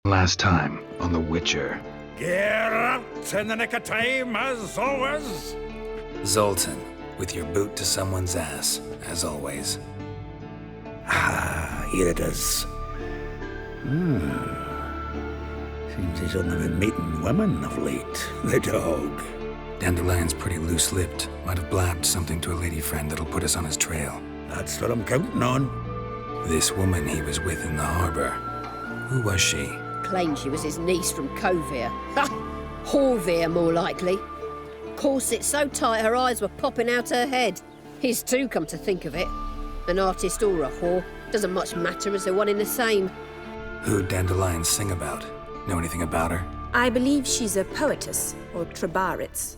Last time on The Witcher. Geralt in the nick of time, as always. Zoltan, with your boot to someone's ass, as always. Ah, here it is. Seems he's only been meeting women of late, the dog. Dandelion's pretty loose-lipped. Might have blabbed something to a lady friend that'll put us on his trail. That's what I'm counting on. This woman he was with in the harbor. Who was she? Claimed she was his niece from Kovir. Ha! Horvir, more likely. Corset so tight her eyes were popping out her head. His too, come to think of it. An artist or a whore. Doesn't much matter as they're one in the same. Who'd Dandelion sing about? Know anything about her? I believe she's a poetess, or trabaritz.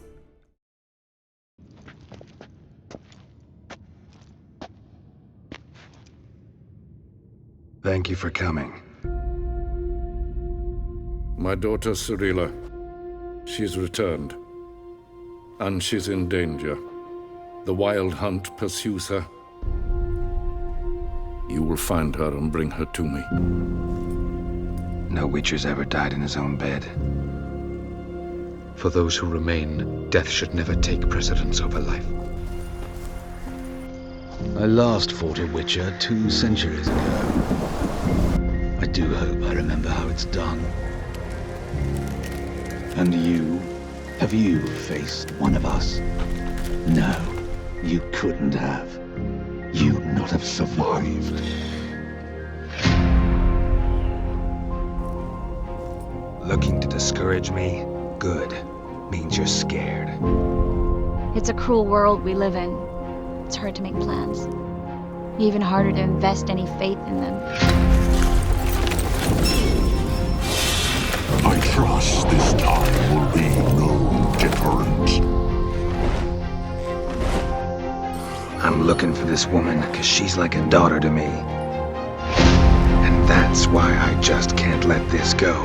Thank you for coming. My daughter Priscilla. She's returned. And she's in danger. The Wild Hunt pursues her. You will find her and bring her to me. No Witcher's ever died in his own bed. For those who remain, death should never take precedence over life. I last fought a Witcher 2 centuries ago. I do hope I remember how it's done. And you? Have you faced one of us? No, you couldn't have. You'd not have survived. Looking to discourage me? Good. Means you're scared. It's a cruel world we live in. It's hard to make plans. Even harder to invest any faith in them. I trust this time will be no different. I'm looking for this woman because she's like a daughter to me. And that's why I just can't let this go.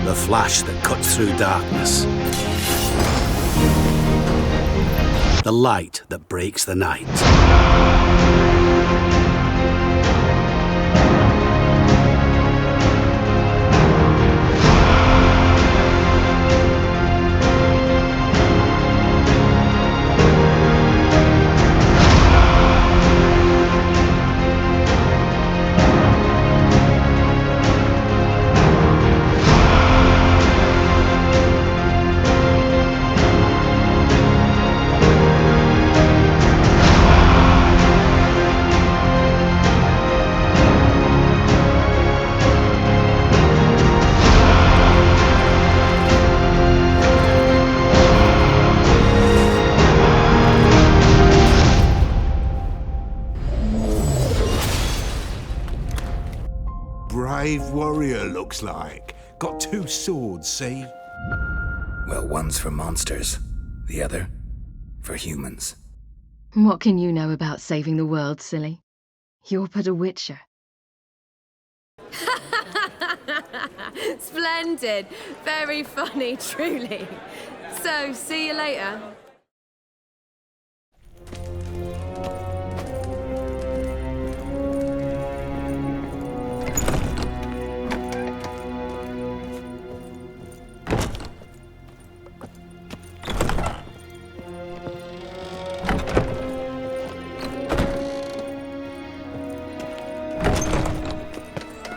The flash that cuts through darkness. The light that breaks the night. Brave warrior, looks like. Got 2 swords, see? Well, one's for monsters. The other, for humans. What can you know about saving the world, silly? You're but a witcher. Splendid. Very funny, truly. So, see you later.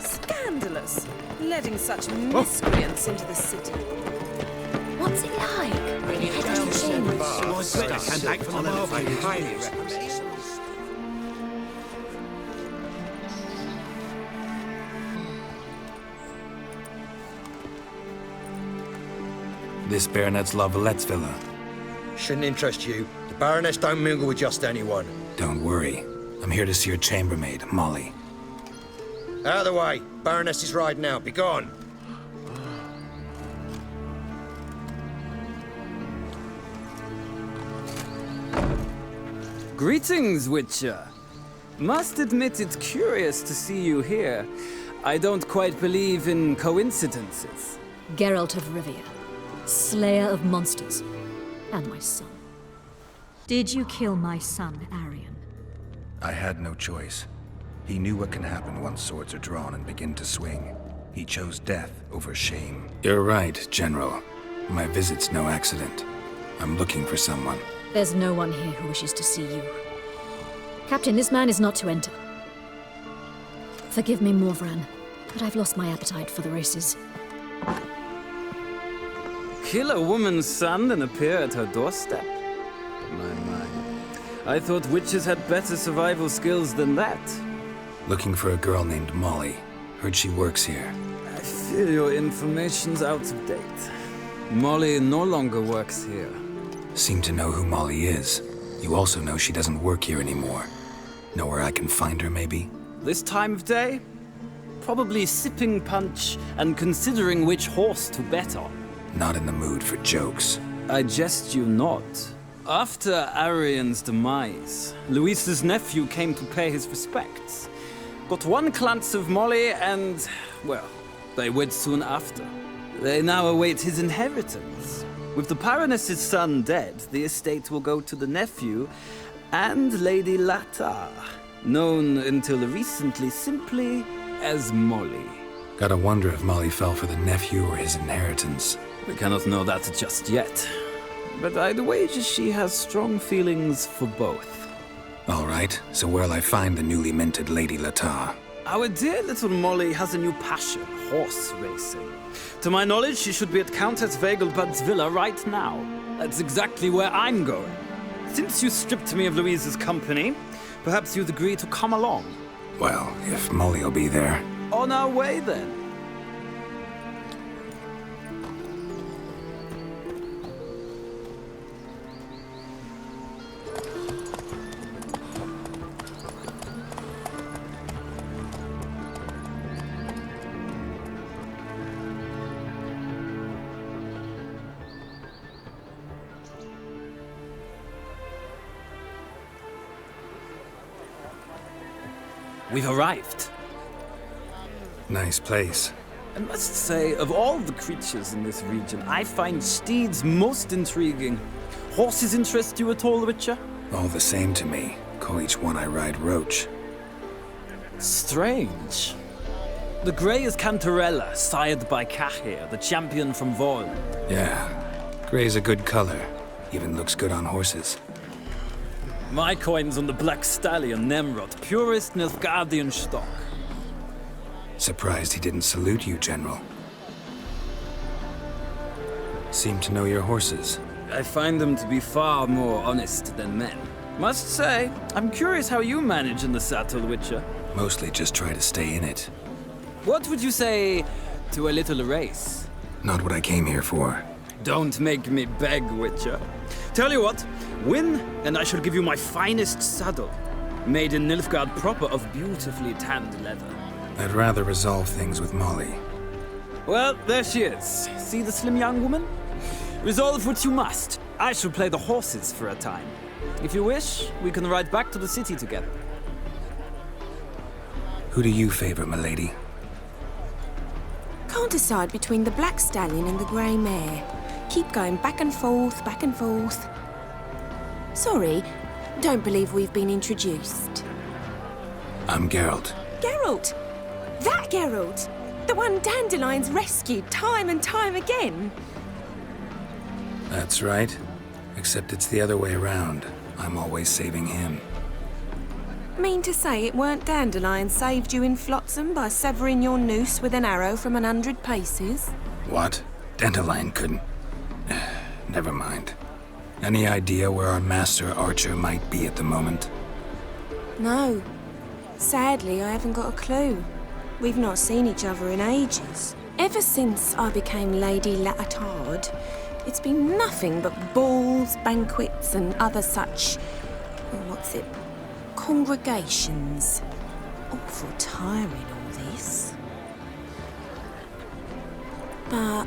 Scandalous. Letting such miscreants into the city. What's it like? This Baronet's La Valette's villa. Shouldn't interest you. The Baroness don't mingle with just anyone. Don't worry. I'm here to see your chambermaid, Molly. Out of the way. Baroness is riding out. Be gone. Greetings, Witcher. Must admit it's curious to see you here. I don't quite believe in coincidences. Geralt of Rivia, slayer of monsters, and my son. Did you kill my son, Arion? I had no choice. He knew what can happen once swords are drawn and begin to swing. He chose death over shame. You're right, General. My visit's no accident. I'm looking for someone. There's no one here who wishes to see you. Captain, this man is not to enter. Forgive me, Morvran, but I've lost my appetite for the races. Kill a woman's son and appear at her doorstep? My. I thought witches had better survival skills than that. Looking for a girl named Molly. Heard she works here. I fear your information's out of date. Molly no longer works here. Seem to know who Molly is. You also know she doesn't work here anymore. Know where I can find her, maybe? This time of day? Probably sipping punch and considering which horse to bet on. Not in the mood for jokes. I jest you not. After Arian's demise, Luis's nephew came to pay his respects. Got one glance of Molly and, well, they wed soon after. They now await his inheritance. With the Baroness's son dead, the estate will go to the nephew and Lady Latar, known until recently simply as Molly. Gotta wonder if Molly fell for the nephew or his inheritance. We cannot know that just yet. But I'd wager she has strong feelings for both. All right, so where'll I find the newly minted Lady Latar? Our dear little Molly has a new passion, horse racing. To my knowledge, she should be at Countess Vegelbud's villa right now. That's exactly where I'm going. Since you stripped me of Louise's company, perhaps you'd agree to come along. Well, if Molly'll be there. On our way, then. We've arrived. Nice place. I must say, of all the creatures in this region, I find steeds most intriguing. Horses interest you at all, Witcher? All the same to me. Call each one I ride Roach. Strange. The grey is Cantarella, sired by Cahir, the champion from Vorn. Yeah. Gray's a good color. Even looks good on horses. My coin's on the Black Stallion, Nemrod, purest Nilfgaardian stock. Surprised he didn't salute you, General. Seem to know your horses. I find them to be far more honest than men. Must say, I'm curious how you manage in the saddle, Witcher. Mostly just try to stay in it. What would you say to a little race? Not what I came here for. Don't make me beg, Witcher. Tell you what, win, and I shall give you my finest saddle. Made in Nilfgaard proper of beautifully tanned leather. I'd rather resolve things with Molly. Well, there she is. See the slim young woman? Resolve what you must. I shall play the horses for a time. If you wish, we can ride back to the city together. Who do you favor, milady? Can't decide between the Black Stallion and the Grey Mare. Keep going back and forth, back and forth. Sorry, don't believe we've been introduced. I'm Geralt. Geralt! That Geralt! The one Dandelion's rescued time and time again. That's right. Except it's the other way around. I'm always saving him. Mean to say it weren't Dandelion saved you in Flotsam by severing your noose with an arrow from 100 paces? What? Dandelion couldn't... Never mind. Any idea where our master archer might be at the moment? No. Sadly, I haven't got a clue. We've not seen each other in ages. Ever since I became Lady Latar, it's been nothing but balls, banquets, and other such... congregations. Awful tiring, all this. But...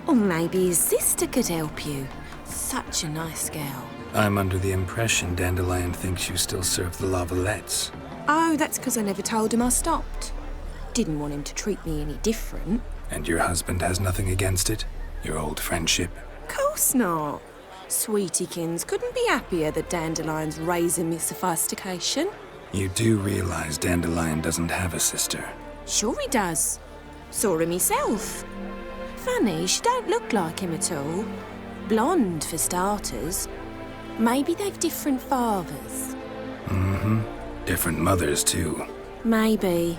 or maybe his sister could help you. Such a nice girl. I'm under the impression Dandelion thinks you still serve the Lavalettes. Oh, that's because I never told him I stopped. Didn't want him to treat me any different. And your husband has nothing against it? Your old friendship? Course not. Sweetiekins couldn't be happier that Dandelion's raising me sophistication. You do realize Dandelion doesn't have a sister. Sure he does. Saw him myself. Funny, she don't look like him at all. Blonde, for starters. Maybe they've different fathers. Mm-hmm. Different mothers, too. Maybe.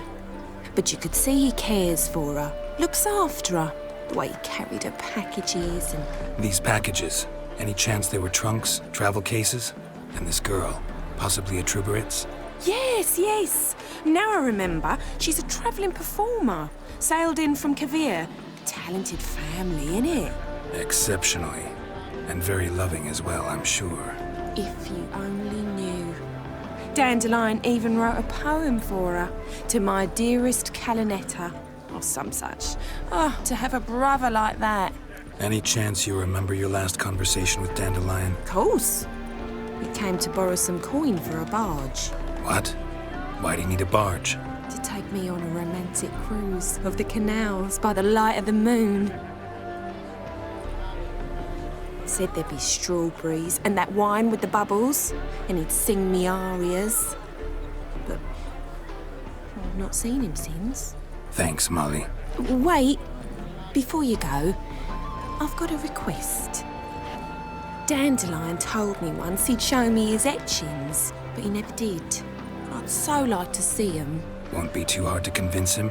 But you could see he cares for her. Looks after her. The way he carried her packages and... These packages, any chance they were trunks, travel cases? And this girl, possibly a Truberitz? Yes, yes. Now I remember. She's a travelling performer. Sailed in from Kavir. Talented family, innit? Exceptionally. And very loving as well, I'm sure. If you only knew. Dandelion even wrote a poem for her. To my dearest Calinetta. Or some such. Oh, to have a brother like that. Any chance you remember your last conversation with Dandelion? Of course. He came to borrow some coin for a barge. What? Why do you need a barge? To take me on a romantic cruise of the canals by the light of the moon. Said there'd be strawberries and that wine with the bubbles, and he'd sing me arias. But I've not seen him since. Thanks, Molly. Wait, before you go, I've got a request. Dandelion told me once he'd show me his etchings, but he never did. I'd so like to see them. Won't be too hard to convince him.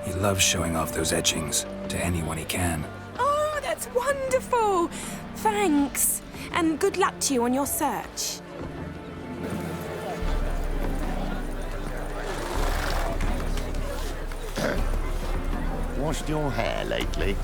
He loves showing off those etchings to anyone he can. Oh, that's wonderful! Thanks. And good luck to you on your search. Washed your hair lately?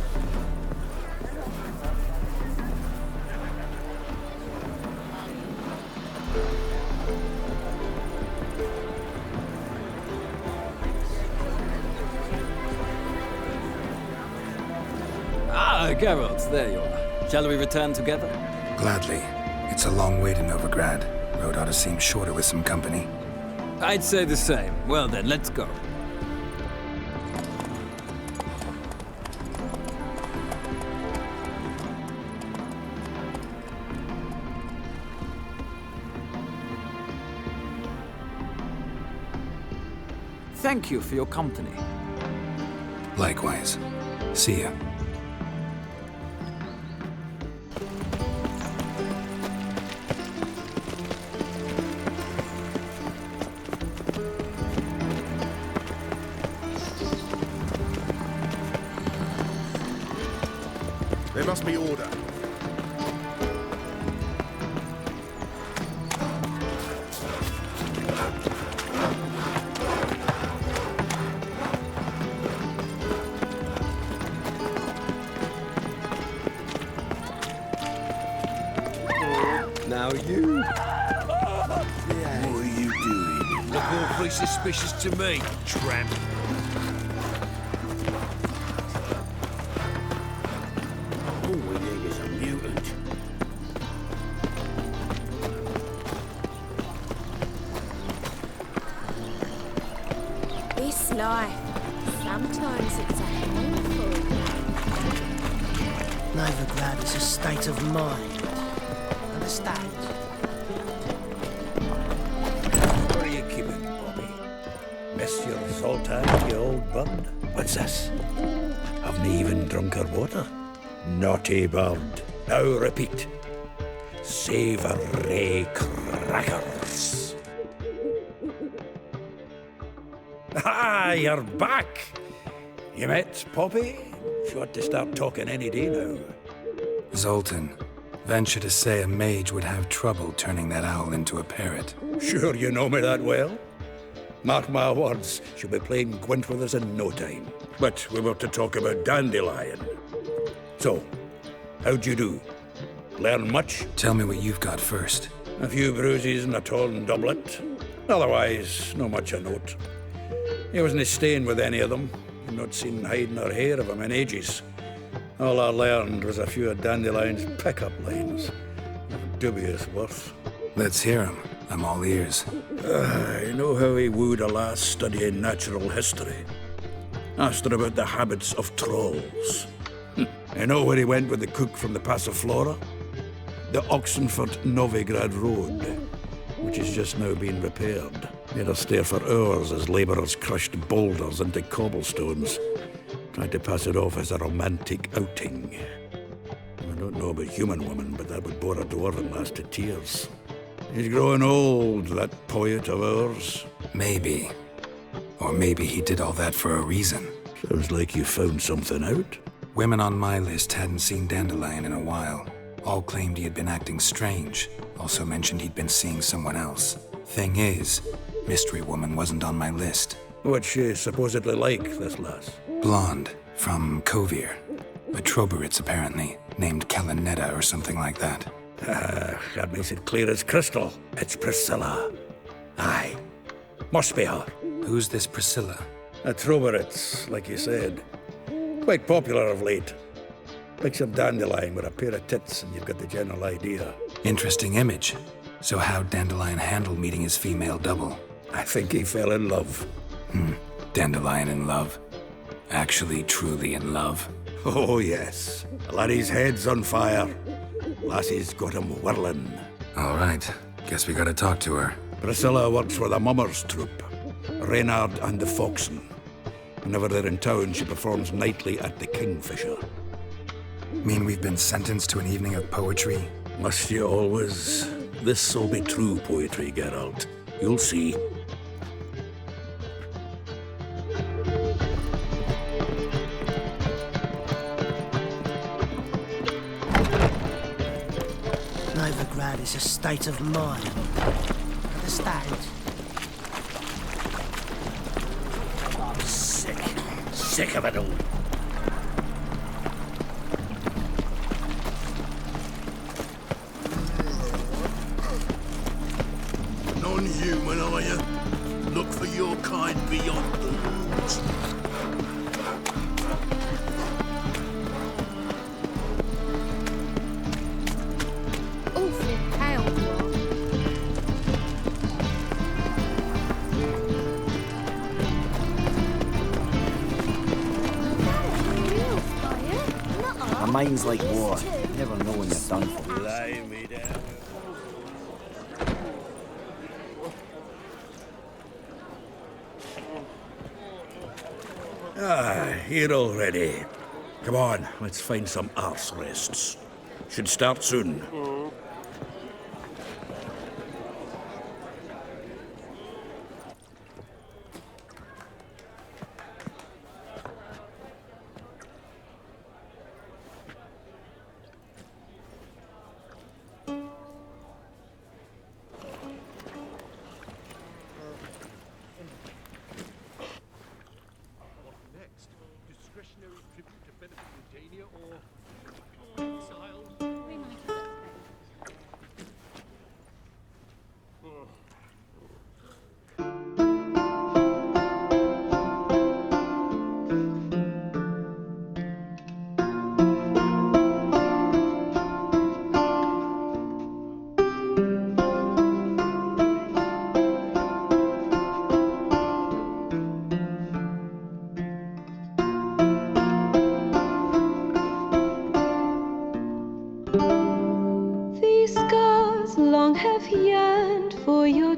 Ah, Geralt, there you are. Shall we return together? Gladly. It's a long way to Novigrad. Road ought to seem shorter with some company. I'd say the same. Well then, let's go. Thank you for your company. Likewise. See ya. There must be order. Now you. What are you doing? Look awfully suspicious to me, tramp. All we need is a mutant. This life, sometimes it's a handful. Novigrad is a state of mind. Understand? What are you keeping, Bobby? Monsieur Zoltan, you old bud? What's this? Haven't even drunk her water? Naughty bird. Now repeat. Savoury crackers. Ah, you're back. You met Poppy? She ought to start talking any day now. Zoltan. Venture to say a mage would have trouble turning that owl into a parrot. Sure you know me that well? Mark my words, she'll be playing Gwent with us in no time. But we were to talk about Dandelion. So, how'd you do? Learn much? Tell me what you've got first. A few bruises and a torn doublet. Otherwise, no much a note. He wasn't staying with any of them. I've not seen hide nor hair of him in ages. All I learned was a few of Dandelion's pickup lines. Of dubious worth. Let's hear him. I'm all ears. I know how he wooed a lass studying natural history. Asked her about the habits of trolls. You know where he went with the cook from the Passiflora? the Oxenford-Novigrad Road, which is just now being repaired. Made us stare for hours as labourers crushed boulders into cobblestones, trying to pass it off as a romantic outing. I don't know about human woman, but that would bore a dwarven lass to tears. He's growing old, that poet of ours. Maybe. Or maybe he did all that for a reason. Sounds like you found something out. Women on my list hadn't seen Dandelion in a while. All claimed he had been acting strange. Also mentioned he'd been seeing someone else. Thing is, Mystery Woman wasn't on my list. What's she supposedly like, this lass? Blonde, from Kovir. A Troberitz, apparently, named Kalanetta or something like that. That makes it clear as crystal. It's Priscilla. Aye. Must be her. Who's this Priscilla? A Troberitz, like you said. Quite popular of late. Picture Dandelion with a pair of tits and you've got the general idea. Interesting image. So how'd Dandelion handle meeting his female double? I think he fell in love. Dandelion in love. Actually, truly in love. Oh, yes. The laddie's head's on fire. Lassie's got him whirling. All right. Guess we gotta talk to her. Priscilla works for the Mummers troupe. Reynard and the Foxen. Whenever they're in town, she performs nightly at the Kingfisher. Mean we've been sentenced to an evening of poetry? Must you always? This'll be true poetry, Geralt. You'll see. Novigrad is a state of mind. Understand? I'm sick. Sick of it all. Non-human, are you? Look for your kind beyond the walls. Awful pale you are. My mind's like war. Never know when you're done for. Lie me down. Here already. Come on, let's find some arse rests. Should start soon.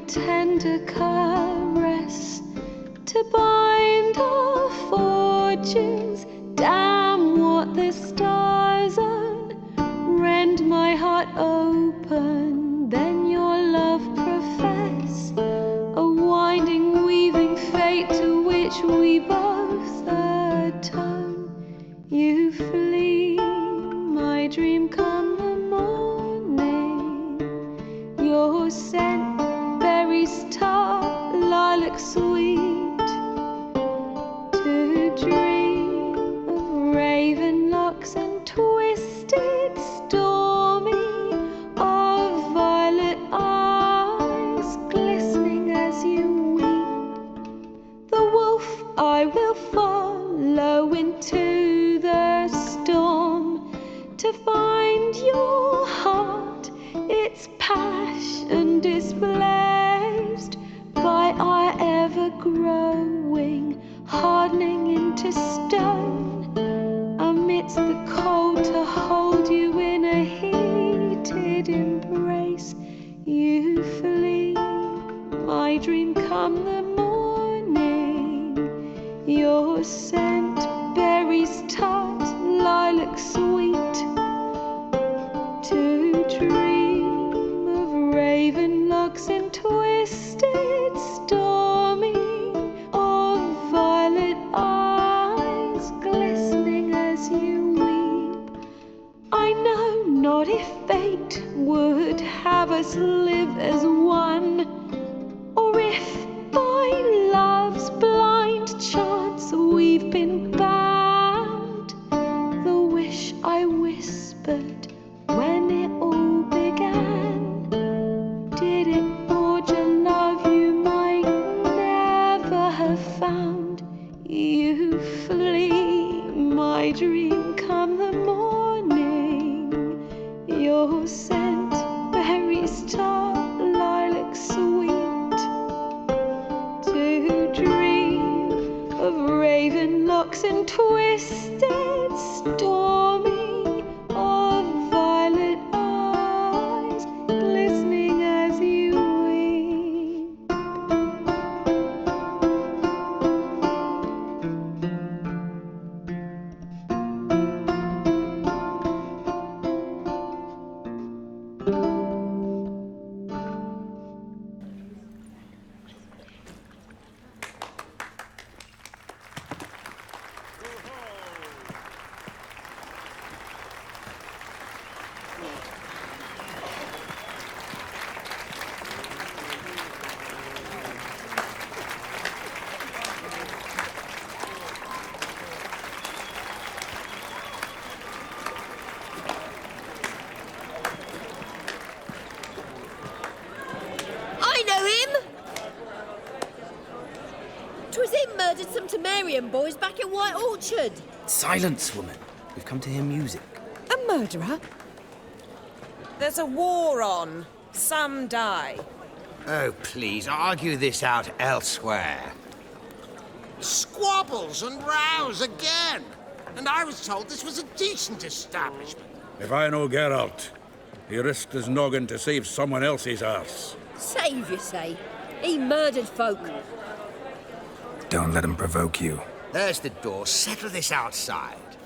tender caress to bind our fortunes. Damn what the stars rend my heart open, then your love profess, a winding weaving fate to which we both atone. You flee, my dream come the morning, your scent berries tart, lilac sweet, to dream of raven locks and twisted stormy, of violet eyes glistening as you weep. The wolf I will follow into the storm to find your heart, its passion my dream come the morning. Your scent, berries tart, lilac sweet. To dream of raven locks and twisted stormy, of violet eyes glistening as you weep. I know not if fate would have us live as one, or if by love's blind chance we've been bound. The wish I whispered when it all began, did it forge a love you might never have found? You flee, my dream come the morning. Your scent, berries tart, lilac sweet. To dream of raven locks and twisted stormy, of violet eyes glistening as you weep. I know him! 'Twas him murdered some Temerian boys back in White Orchard. Silence, woman. We've come to hear music. A murderer? There's a war on. Some die. Oh, please, argue this out elsewhere. Squabbles and rows again. And I was told this was a decent establishment. If I know Geralt, he risked his noggin to save someone else's arse. Save, you say? He murdered folk. Don't let him provoke you. There's the door. Settle this outside.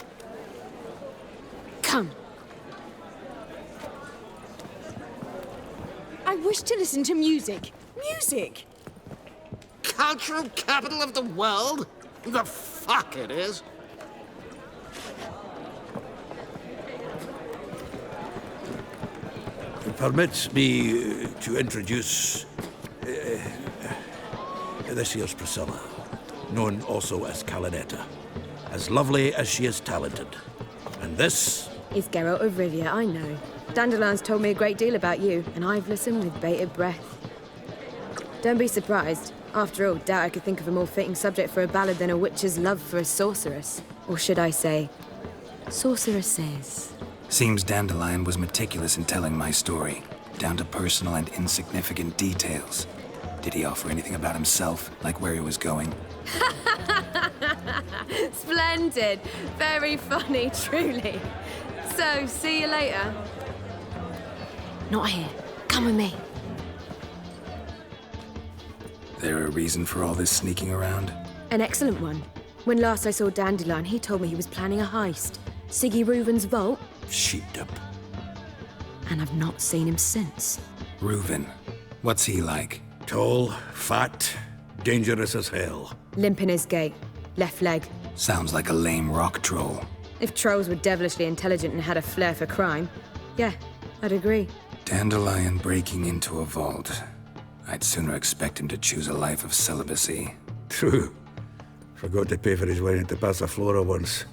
Come. I wish to listen to music. Music! Cultural capital of the world? The fuck it is. Permit me to introduce this here's Priscilla, known also as Calinetta, as lovely as she is talented. And this is Geralt of Rivia, I know. Dandelion's told me a great deal about you, and I've listened with bated breath. Don't be surprised. After all, doubt I could think of a more fitting subject for a ballad than a witch's love for a sorceress. Or should I say, sorceresses. Seems Dandelion was meticulous in telling my story, down to personal and insignificant details. Did he offer anything about himself, like where he was going? Splendid. Very funny, truly. So, see you later. Not here. Come with me. There a reason for all this sneaking around? An excellent one. When last I saw Dandelion, he told me he was planning a heist. Siggy Reuven's vault. Sheepdip. And I've not seen him since. Reuven. What's he like? Tall, fat, dangerous as hell. Limp in his gait. Left leg. Sounds like a lame rock troll. If trolls were devilishly intelligent and had a flair for crime, yeah, I'd agree. Dandelion breaking into a vault. I'd sooner expect him to choose a life of celibacy. True. Forgot to pay for his wine at the Passaflora once.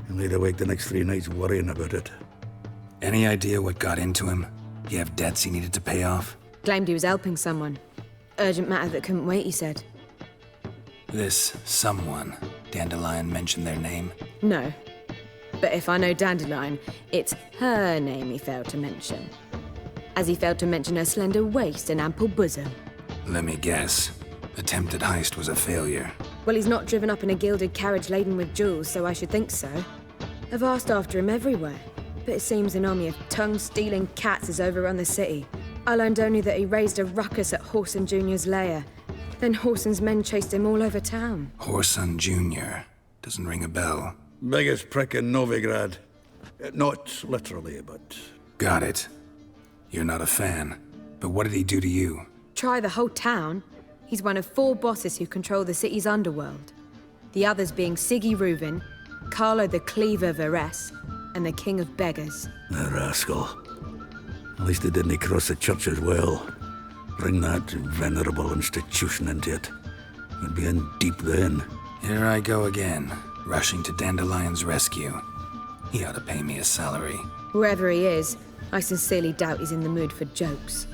And laid awake the next 3 nights worrying about it. Any idea what got into him? He have debts he needed to pay off? Claimed he was helping someone. Urgent matter that couldn't wait, he said. This someone, Dandelion mentioned their name? No. But if I know Dandelion, it's her name he failed to mention. As he failed to mention her slender waist and ample bosom. Let me guess. Attempted heist was a failure. Well, he's not driven up in a gilded carriage laden with jewels, so I should think so. I've asked after him everywhere, but it seems an army of tongue-stealing cats has overrun the city. I learned only that he raised a ruckus at Whoreson Jr.'s lair. Then Whoreson's men chased him all over town. Whoreson Jr. Doesn't ring a bell. Biggest prick in Novigrad. Not literally, but... Got it. You're not a fan. But what did he do to you? Try the whole town. He's one of 4 bosses who control the city's underworld. The others being Siggy Reuven, Carlo the Cleaver Varese, and the King of Beggars. The rascal. At least he didn't cross the church as well. Bring that venerable institution into it. We'd be in deep then. Here I go again, rushing to Dandelion's rescue. He ought to pay me a salary. Wherever he is, I sincerely doubt he's in the mood for jokes.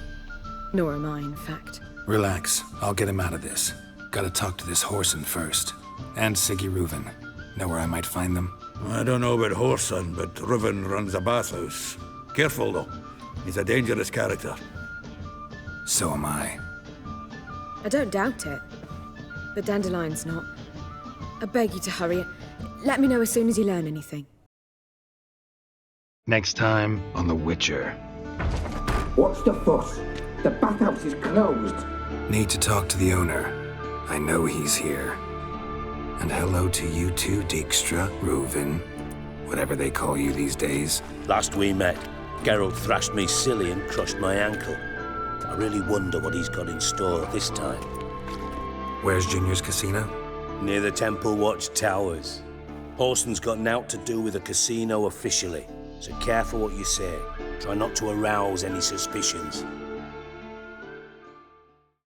Nor am I, in fact. Relax, I'll get him out of this. Gotta talk to this Whoreson first. And Siggy Reuven. Know where I might find them? I don't know about Whoreson, but Reuven runs a bathhouse. Careful, though. He's a dangerous character. So am I. I don't doubt it. But Dandelion's not. I beg you to hurry. Let me know as soon as you learn anything. Next time on The Witcher. What's the fuss? The bathhouse is closed. Need to talk to the owner. I know he's here. And hello to you too, Dijkstra, Reuven, whatever they call you these days. Last we met, Geralt thrashed me silly and crushed my ankle. I really wonder what he's got in store this time. Where's Junior's casino? Near the Temple Watch Towers. Whoreson's got nought to do with the casino officially, so careful what you say. Try not to arouse any suspicions.